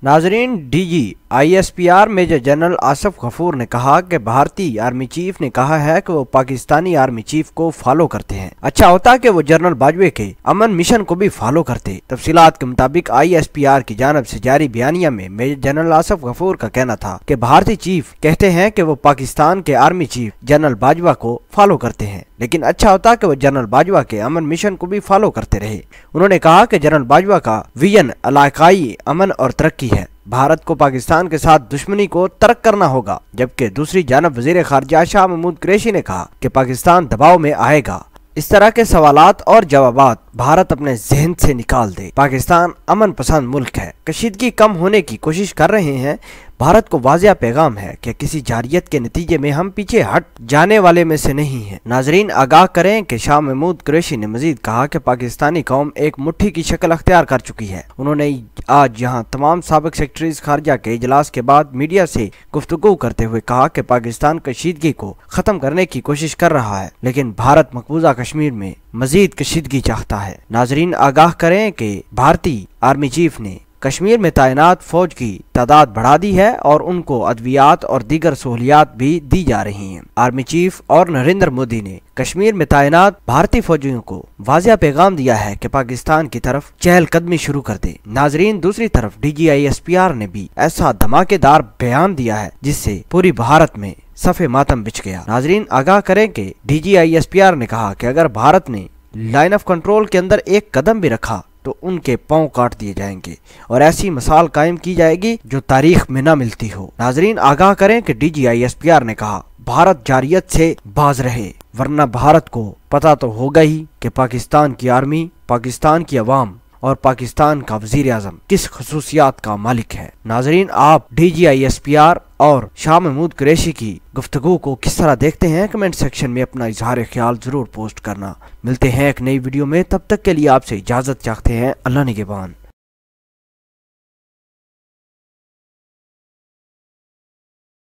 नाजरीन, DG ISPR major general Asif Ghafoor ने कहा कि भारतीय आर्मी चीफ ने कहा है कि वो पाकिस्तानी आर्मी चीफ को फॉलो करते हैं। अच्छा होता कि वो जनरल बाजवा के अमन मिशन को भी फॉलो करते। तफसीलात के मुताबिक ISPR की जानब से जारी बयानिया में मेजर जनरल आसिफ गफूर का कहना था कि भारतीय चीफ कहते हैं कि वो पाकिस्तान के आर्मी चीफ जनरल बाजवा को फॉलो करते हैं, लेकिन अच्छा होता कि वो जनरल बाजवा के अमन मिशन को भी फॉलो करते रहे। उन्होंने कहा कि जनरल बाजवा का विजन इलाकाई अमन और तरक्की है। भारत को पाकिस्तान के साथ दुश्मनी को तर्क करना होगा। जबकि दूसरी जानब वजीर खारजा शाह महमूद कुरैशी ने कहा कि पाकिस्तान दबाव में आएगा। इस तरह के सवालात और जवाबात भारत अपने जहन से निकाल दे। पाकिस्तान अमन पसंद मुल्क है, कशीदगी कम होने की कोशिश कर रहे हैं। भारत को वाज़ेह पैगाम है कि किसी जारियत के नतीजे में हम पीछे हट जाने वाले में से नहीं हैं। नाजरीन, आगाह करें कि शाह महमूद कुरैशी ने मजीद कहा कि पाकिस्तानी कौम एक मुट्ठी की शक्ल अख्तियार कर चुकी है। उन्होंने आज यहाँ तमाम साबिक सेक्रेटरीज खारजा के इजलास के बाद मीडिया से गुफ्तगू करते हुए कहा कि पाकिस्तान कशीदगी को खत्म करने की कोशिश कर रहा है, लेकिन भारत मकबूजा कश्मीर में मजीद कशीदगी चाहता है। नाजरीन, आगाह करें कि भारतीय आर्मी चीफ ने कश्मीर में तैनात फौज की तादाद बढ़ा दी है और उनको अद्वियात और दीगर सहूलियात भी दी जा रही हैं। आर्मी चीफ और नरेंद्र मोदी ने कश्मीर में तैनात भारतीय फौजियों को वाज़ेह पैगाम दिया है कि पाकिस्तान की तरफ चहलकदमी शुरू कर दे। नाजरीन, दूसरी तरफ DG ISPR ने भी ऐसा धमाकेदार बयान दिया है जिससे पूरी भारत में सफ़े मातम बिछ गया। नाजरीन, आगाह करें कि DG ISPR ने कहा कि अगर भारत ने लाइन ऑफ कंट्रोल के अंदर एक कदम भी रखा तो उनके पांव काट दिए जाएंगे और ऐसी मिसाल कायम की जाएगी जो तारीख में न मिलती हो। नाजरीन, आगाह करें कि DG ISPR ने कहा भारत जारियत से बाज रहे, वरना भारत को पता तो होगा ही कि पाकिस्तान की आर्मी, पाकिस्तान की अवाम और पाकिस्तान का वजीर आजम किस खसूसियात का मालिक है। नाजरीन, आप DG ISPR और शाह महमूद कुरैशी की गुफ्तगू को किस तरह देखते हैं? कमेंट सेक्शन में अपना इजहार ख्याल जरूर पोस्ट करना। मिलते हैं एक नई वीडियो में, तब तक के लिए आपसे इजाजत चाहते हैं। अल्लाह निगहबान।